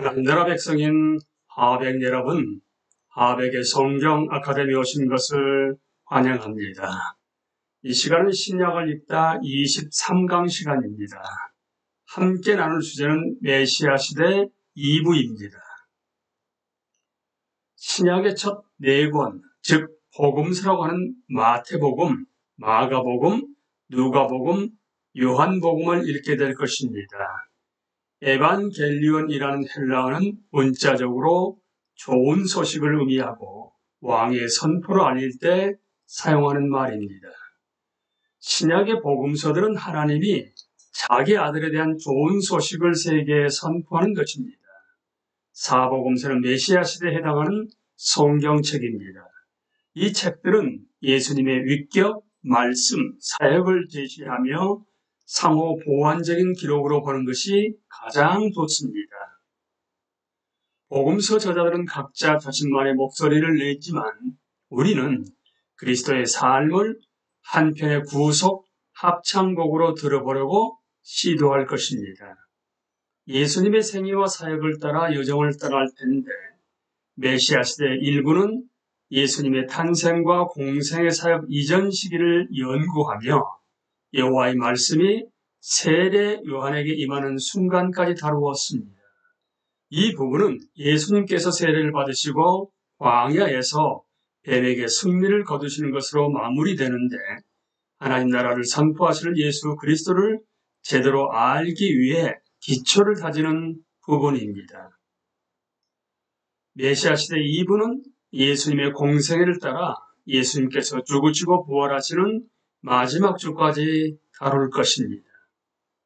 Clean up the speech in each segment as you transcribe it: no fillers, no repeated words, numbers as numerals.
하나님 나라 백성인 하백 여러분, 하백의 성경 아카데미 오신 것을 환영합니다. 이 시간은 신약을 읽다 23강 시간입니다. 함께 나눌 주제는 메시아 시대 2부입니다. 신약의 첫 네 권, 즉 복음서라고 하는 마태복음, 마가복음, 누가복음, 요한복음을 읽게 될 것입니다. 에반겔리온이라는 헬라어는 문자적으로 좋은 소식을 의미하고 왕의 선포를 알릴 때 사용하는 말입니다. 신약의 복음서들은 하나님이 자기 아들에 대한 좋은 소식을 세계에 선포하는 것입니다. 사복음서는 메시아 시대에 해당하는 성경책입니다. 이 책들은 예수님의 위격, 말씀, 사역을 제시하며 상호 보완적인 기록으로 보는 것이 가장 좋습니다. 복음서 저자들은 각자 자신만의 목소리를 냈지만 우리는 그리스도의 삶을 한 편의 구속 합창곡으로 들어보려고 시도할 것입니다. 예수님의 생애와 사역을 따라 여정을 떠날 텐데 메시아 시대 일부는 예수님의 탄생과 공생의 사역 이전 시기를 연구하며 여호와의 말씀이 세례 요한에게 임하는 순간까지 다루었습니다. 이 부분은 예수님께서 세례를 받으시고 광야에서 뱀에게 승리를 거두시는 것으로 마무리되는데 하나님 나라를 선포하시는 예수 그리스도를 제대로 알기 위해 기초를 다지는 부분입니다. 메시아 시대 2부는 예수님의 공생애를 따라 예수님께서 죽으시고 부활하시는 마지막 주까지 다룰 것입니다.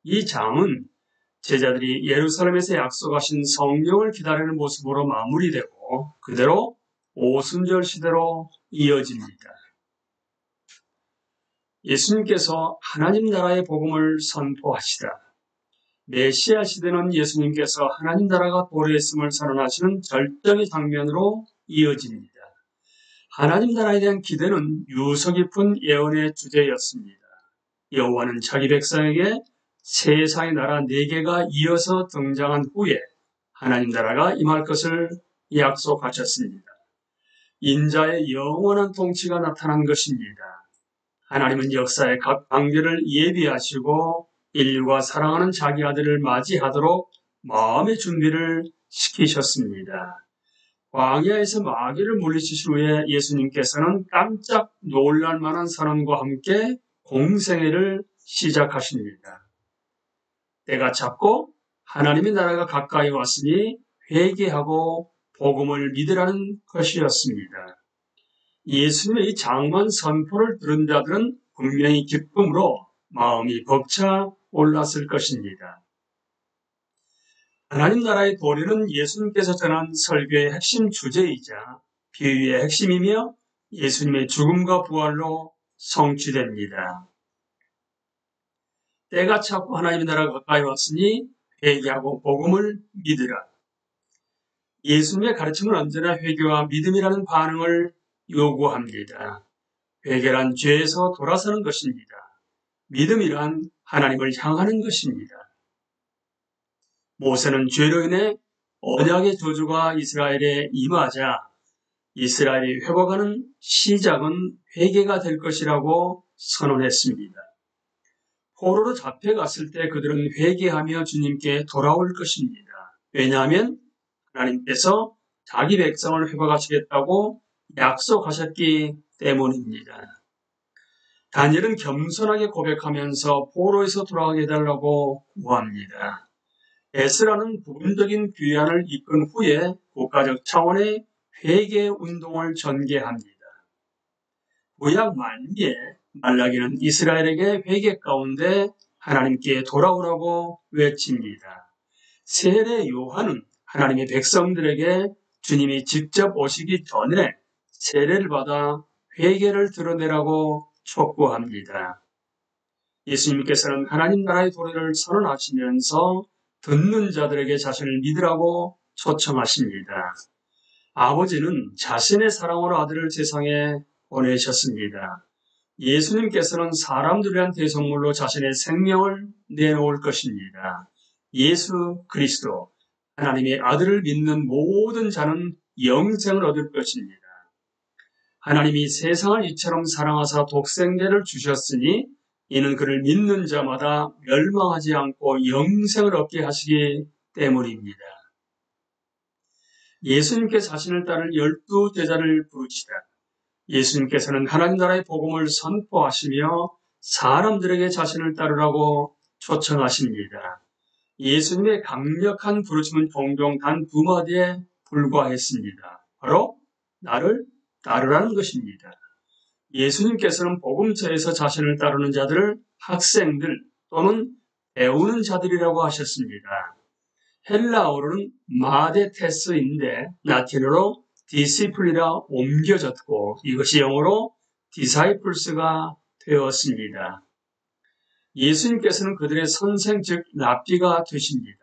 이 장은 제자들이 예루살렘에서 약속하신 성령을 기다리는 모습으로 마무리되고 그대로 오순절 시대로 이어집니다. 예수님께서 하나님 나라의 복음을 선포하시다. 메시아 시대는 예수님께서 하나님 나라가 도래했음을 선언하시는 절정의 장면으로 이어집니다. 하나님 나라에 대한 기대는 유서 깊은 예언의 주제였습니다. 여호와는 자기 백성에게 세상의 나라 4개가 이어서 등장한 후에 하나님 나라가 임할 것을 약속하셨습니다. 인자의 영원한 통치가 나타난 것입니다. 하나님은 역사의 각 단계를 예비하시고 인류가 사랑하는 자기 아들을 맞이하도록 마음의 준비를 시키셨습니다. 광야에서 마귀를 물리치신 후에 예수님께서는 깜짝 놀랄 만한 선언과 함께 공생애를 시작하십니다. 때가 찼고 하나님의 나라가 가까이 왔으니 회개하고 복음을 믿으라는 것이었습니다. 예수님의 이 장관 선포를 들은 자들은 분명히 기쁨으로 마음이 벅차 올랐을 것입니다. 하나님 나라의 도래는 예수님께서 전한 설교의 핵심 주제이자 비유의 핵심이며 예수님의 죽음과 부활로 성취됩니다. 때가 찼고 하나님의 나라가 가까이 왔으니 회개하고 복음을 믿으라. 예수님의 가르침은 언제나 회개와 믿음이라는 반응을 요구합니다. 회개란 죄에서 돌아서는 것입니다. 믿음이란 하나님을 향하는 것입니다. 모세는 죄로 인해 언약의 저주가 이스라엘에 임하자 이스라엘이 회복하는 시작은 회개가 될 것이라고 선언했습니다. 포로로 잡혀갔을 때 그들은 회개하며 주님께 돌아올 것입니다. 왜냐하면 하나님께서 자기 백성을 회복하시겠다고 약속하셨기 때문입니다. 다니엘은 겸손하게 고백하면서 포로에서 돌아가게 해달라고 구합니다. 에스라는 부분적인 귀환을 이끈 후에 국가적 차원의 회개 운동을 전개합니다. 구약 말미에 말라기는 이스라엘에게 회개 가운데 하나님께 돌아오라고 외칩니다. 세례 요한은 하나님의 백성들에게 주님이 직접 오시기 전에 세례를 받아 회개를 드러내라고 촉구합니다. 예수님께서는 하나님 나라의 도래를 선언하시면서 듣는 자들에게 자신을 믿으라고 초청하십니다. 아버지는 자신의 사랑으로 아들을 세상에 보내셨습니다. 예수님께서는 사람들을 위한 대성물로 자신의 생명을 내놓을 것입니다. 예수 그리스도, 하나님의 아들을 믿는 모든 자는 영생을 얻을 것입니다. 하나님이 세상을 이처럼 사랑하사 독생자를 주셨으니 이는 그를 믿는 자마다 멸망하지 않고 영생을 얻게 하시기 때문입니다. 예수님께서 자신을 따를 12제자를 부르시다. 예수님께서는 하나님 나라의 복음을 선포하시며 사람들에게 자신을 따르라고 초청하십니다. 예수님의 강력한 부르심은 종종 단 2마디에 불과했습니다. 바로 나를 따르라는 것입니다. 예수님께서는 복음서에서 자신을 따르는 자들을 학생들 또는 배우는 자들이라고 하셨습니다. 헬라어로는 마데테스인데 라틴어로 디시플이라 옮겨졌고 이것이 영어로 디사이플스가 되었습니다. 예수님께서는 그들의 선생 즉 랍비가 되십니다.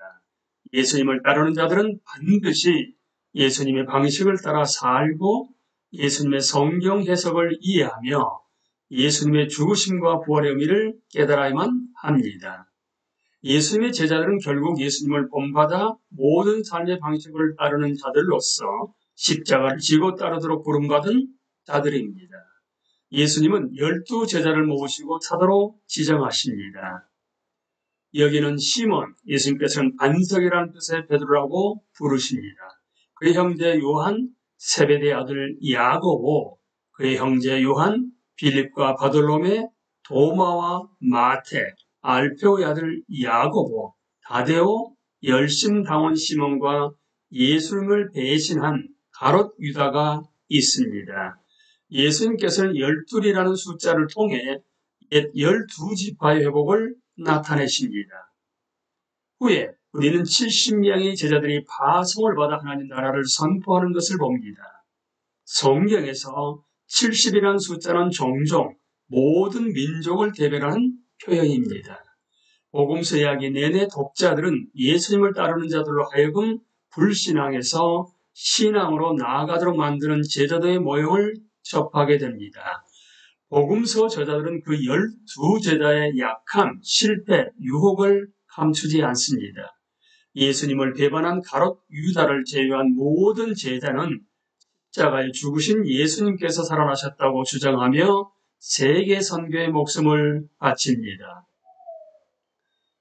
예수님을 따르는 자들은 반드시 예수님의 방식을 따라 살고 예수님의 성경 해석을 이해하며 예수님의 죽으심과 부활의 의미를 깨달아야만 합니다. 예수님의 제자들은 결국 예수님을 본받아 모든 삶의 방식을 따르는 자들로서 십자가를 지고 따르도록 부름받은 자들입니다. 예수님은 12제자를 모으시고 사도로 지정하십니다. 여기는 시몬, 예수님께서는 반석이라는 뜻의 베드로라고 부르십니다. 그의 형제 요한, 세베대의 아들 야고보, 그의 형제 요한, 빌립과 바돌로메, 도마와 마테, 알페오의 아들 야고보, 다데오, 열심당원 시몬과 예수님을 배신한 가롯 유다가 있습니다. 예수님께서는 12이라는 숫자를 통해 옛 12지파의 회복을 나타내십니다. 후에 우리는 70명의 제자들이 파송을 받아 하나님 나라를 선포하는 것을 봅니다. 성경에서 70이라는 숫자는 종종 모든 민족을 대변하는 표현입니다. 복음서 이야기 내내 독자들은 예수님을 따르는 자들로 하여금 불신앙에서 신앙으로 나아가도록 만드는 제자들의 모형을 접하게 됩니다. 복음서 저자들은 그 12제자의 약함, 실패, 유혹을 감추지 않습니다. 예수님을 배반한 가롯 유다를 제외한 모든 제자는 십자가에 죽으신 예수님께서 살아나셨다고 주장하며 세계 선교의 목숨을 바칩니다.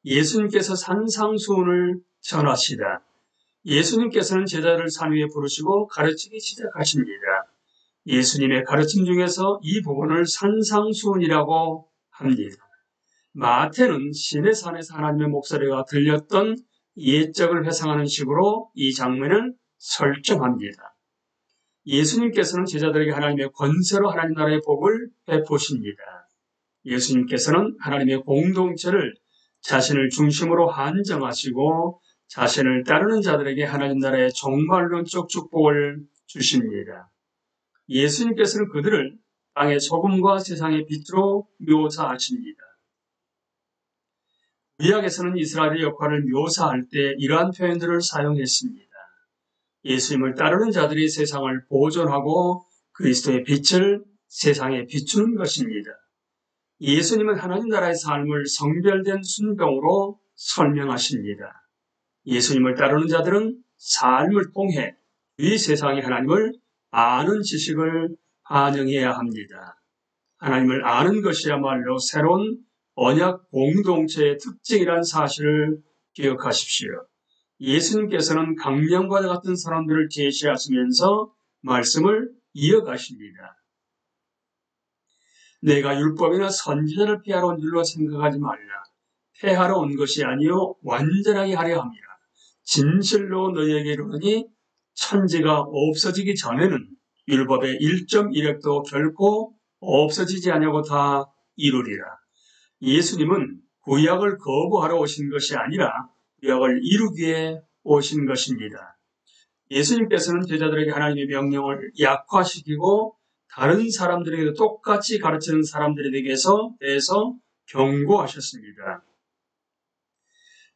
예수님께서 산상수훈을 전하시다. 예수님께서는 제자를 산 위에 부르시고 가르치기 시작하십니다. 예수님의 가르침 중에서 이 부분을 산상수훈이라고 합니다. 마태는 시내산에서 하나님의 목소리가 들렸던 옛적을 회상하는 식으로 이 장면을 설정합니다. 예수님께서는 제자들에게 하나님의 권세로 하나님 나라의 복을 베푸십니다. 예수님께서는 하나님의 공동체를 자신을 중심으로 한정하시고 자신을 따르는 자들에게 하나님 나라의 종말론적 축복을 주십니다. 예수님께서는 그들을 땅의 소금과 세상의 빛으로 묘사하십니다. 구약에서는 이스라엘의 역할을 묘사할 때 이러한 표현들을 사용했습니다. 예수님을 따르는 자들이 세상을 보존하고 그리스도의 빛을 세상에 비추는 것입니다. 예수님은 하나님 나라의 삶을 성별된 순종으로 설명하십니다. 예수님을 따르는 자들은 삶을 통해 이 세상의 하나님을 아는 지식을 반영해야 합니다. 하나님을 아는 것이야말로 새로운 언약 공동체의 특징이라는 사실을 기억하십시오. 예수님께서는 강령과 같은 사람들을 제시하시면서 말씀을 이어가십니다. 내가 율법이나 선지자를 피하러 온 줄로 생각하지 말라. 폐하러 온 것이 아니요 완전하게 하려 함이라. 진실로 너희에게 이르노니 천지가 없어지기 전에는 율법의 1.1획도 결코 없어지지 아니하고 다 이루리라. 예수님은 구약을 거부하러 오신 것이 아니라 구약을 이루기에 오신 것입니다. 예수님께서는 제자들에게 하나님의 명령을 약화시키고 다른 사람들에게도 똑같이 가르치는 사람들에 대해서 경고하셨습니다.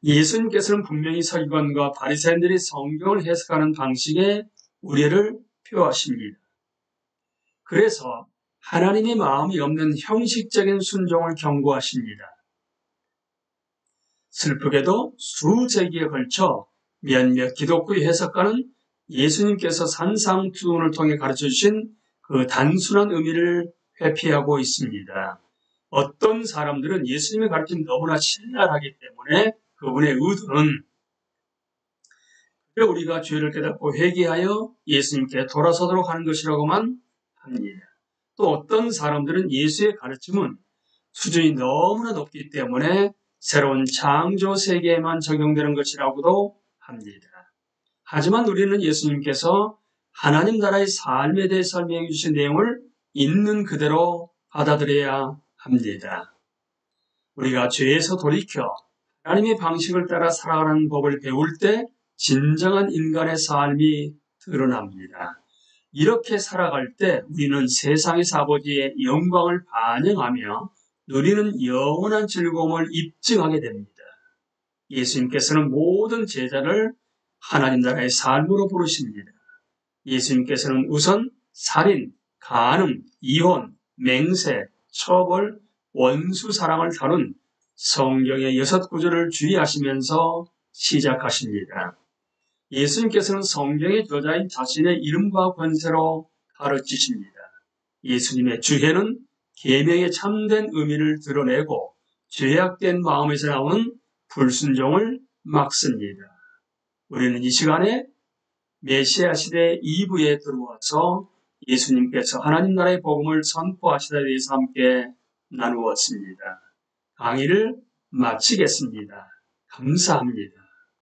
예수님께서는 분명히 서기관과 바리새인들이 성경을 해석하는 방식에 우려를 표하십니다. 그래서 하나님의 마음이 없는 형식적인 순종을 경고하십니다. 슬프게도 수세기에 걸쳐 몇몇 기독교의 해석가는 예수님께서 산상수훈을 통해 가르쳐주신 그 단순한 의미를 회피하고 있습니다. 어떤 사람들은 예수님의 가르침이 너무나 신랄하기 때문에 그분의 의도는 우리가 죄를 깨닫고 회개하여 예수님께 돌아서도록 하는 것이라고만 합니다. 또 어떤 사람들은 예수의 가르침은 수준이 너무나 높기 때문에 새로운 창조 세계에만 적용되는 것이라고도 합니다. 하지만 우리는 예수님께서 하나님 나라의 삶에 대해 설명해 주신 내용을 있는 그대로 받아들여야 합니다. 우리가 죄에서 돌이켜 하나님의 방식을 따라 살아가는 법을 배울 때 진정한 인간의 삶이 드러납니다. 이렇게 살아갈 때 우리는 세상에서 아버지의 영광을 반영하며 누리는 영원한 즐거움을 입증하게 됩니다. 예수님께서는 모든 제자를 하나님 나라의 삶으로 부르십니다. 예수님께서는 우선 살인, 간음, 이혼, 맹세, 처벌, 원수 사랑을 다룬 성경의 6구절을 주의하시면서 시작하십니다. 예수님께서는 성경의 저자인 자신의 이름과 권세로 가르치십니다. 예수님의 주해는 계명의 참된 의미를 드러내고 죄악된 마음에서 나오는 불순종을 막습니다. 우리는 이 시간에 메시아 시대 2부에 들어와서 예수님께서 하나님 나라의 복음을 선포하시다 대해서 함께 나누었습니다. 강의를 마치겠습니다. 감사합니다.